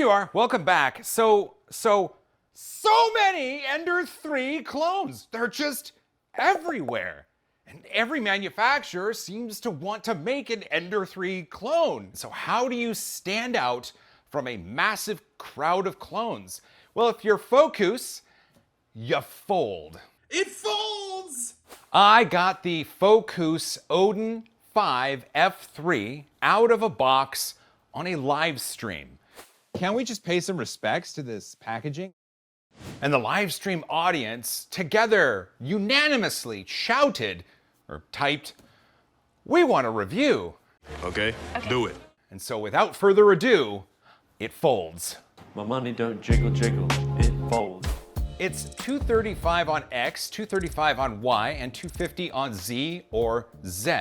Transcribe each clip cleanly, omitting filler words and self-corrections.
you are. Welcome back. So many Ender 3 clones. They're just everywhere. And every manufacturer seems to want to make an Ender 3 clone. So how do you stand out from a massive crowd of clones? Well, if you're Fokoos, you fold. It folds! I got the Fokoos ODIN-5 F3 out of a box on a live stream. Can't we just pay some respects to this packaging? And the live stream audience together unanimously shouted or typed, "We want a review." Okay, do it. And so without further ado, it folds. My money don't jiggle jiggle, it folds. It's 235 on X, 235 on Y, and 250 on Z or Z.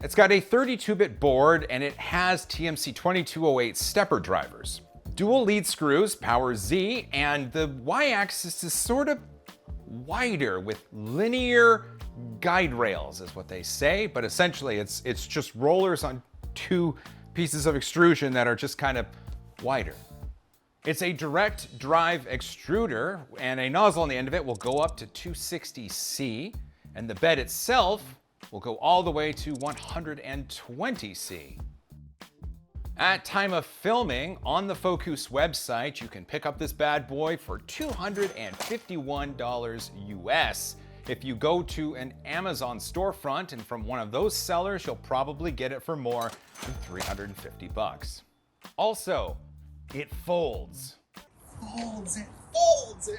It's got a 32-bit board and it has TMC 2208 stepper drivers. Dual lead screws power Z, and the Y-axis is sort of wider with linear guide rails is what they say, but essentially it's just rollers on two pieces of extrusion that are just kind of wider. It's a direct drive extruder, and a nozzle on the end of it will go up to 260C, and the bed itself will go all the way to 120C. At time of filming, on the Fokoos website, you can pick up this bad boy for $251 US. If you go to an Amazon storefront and from one of those sellers, you'll probably get it for more than 350 bucks. Also, it folds. It folds!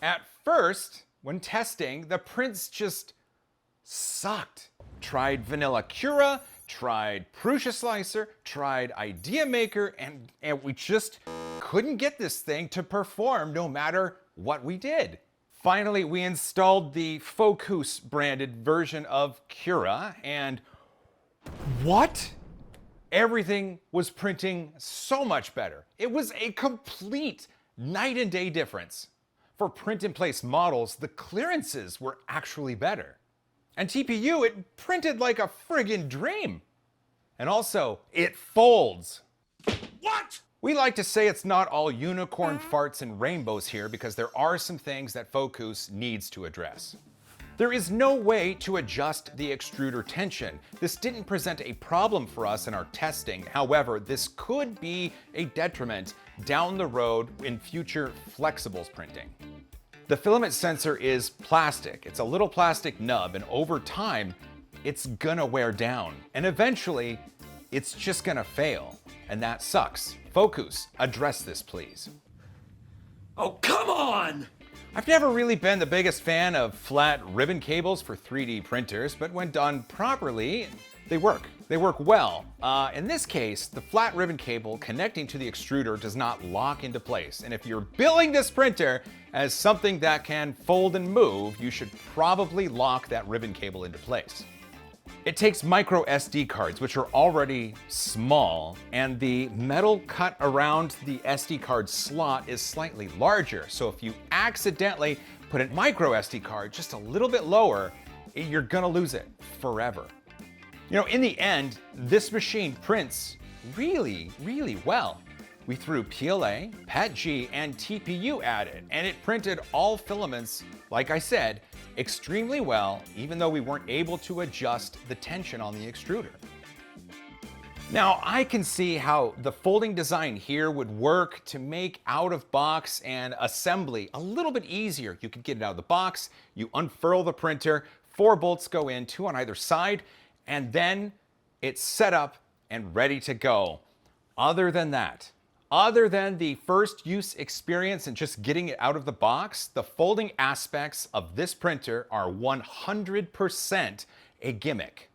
At first, when testing, the prints just sucked. Tried Vanilla Cura, tried Prusa Slicer, tried Idea Maker, and we just couldn't get this thing to perform no matter what we did. Finally, we installed the Fokoos branded version of Cura, and what? Everything was printing so much better. It was a complete night and day difference. For print-in-place models, the clearances were actually better. And TPU, it printed like a friggin' dream. And also, it folds. What? We like to say it's not all unicorn farts and rainbows here because there are some things that Fokoos needs to address. There is no way to adjust the extruder tension. This didn't present a problem for us in our testing. However, this could be a detriment down the road in future flexibles printing. The filament sensor is plastic. It's a little plastic nub, and over time, it's gonna wear down. And eventually, it's just gonna fail. And that sucks. Fokoos, address this, please. Oh, come on! I've never really been the biggest fan of flat ribbon cables for 3D printers, but when done properly, they work. They work well. In this case, the flat ribbon cable connecting to the extruder does not lock into place. And if you're billing this printer as something that can fold and move, you should probably lock that ribbon cable into place. It takes micro SD cards, which are already small, and the metal cut around the SD card slot is slightly larger. So if you accidentally put a micro SD card just a little bit lower, you're gonna lose it forever. You know, in the end, this machine prints really, really well. We threw PLA, PETG, and TPU at it, and it printed all filaments, like I said, extremely well, even though we weren't able to adjust the tension on the extruder. Now, I can see how the folding design here would work to make out-of-box and assembly a little bit easier. You could get it out of the box, you unfurl the printer, 4 bolts go in, 2 on either side, and then it's set up and ready to go. Other than that, other than the first use experience and just getting it out of the box, the folding aspects of this printer are 100% a gimmick.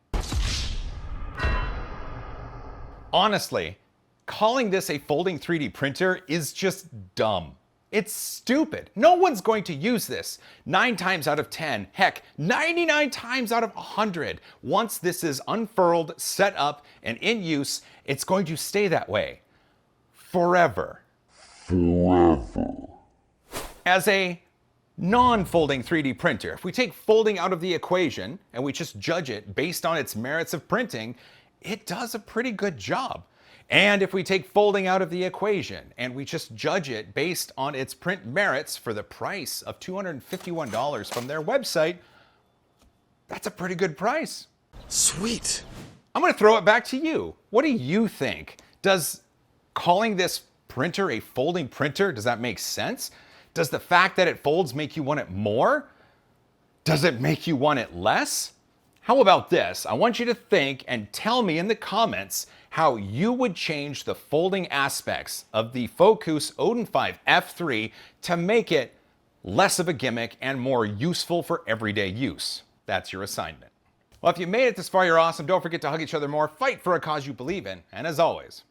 Honestly, calling this a folding 3D printer is just dumb. It's stupid. No one's going to use this 9 times out of 10, heck, 99 times out of 100. Once this is unfurled, set up, and in use, it's going to stay that way. Forever. As a non-folding 3D printer, if we take folding out of the equation and we just judge it based on its merits of printing, it does a pretty good job. And if we take folding out of the equation and we just judge it based on its print merits for the price of $251 from their website, that's a pretty good price. Sweet. I'm going to throw it back to you. What do you think? Does calling this printer a folding printer, does that make sense? Does the fact that it folds make you want it more? Does it make you want it less? How about this? I want you to think and tell me in the comments how you would change the folding aspects of the Fokoos ODIN-5 F3 to make it less of a gimmick and more useful for everyday use. That's your assignment. Well, if you made it this far, you're awesome. Don't forget to hug each other more, fight for a cause you believe in, and as always,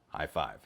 high five.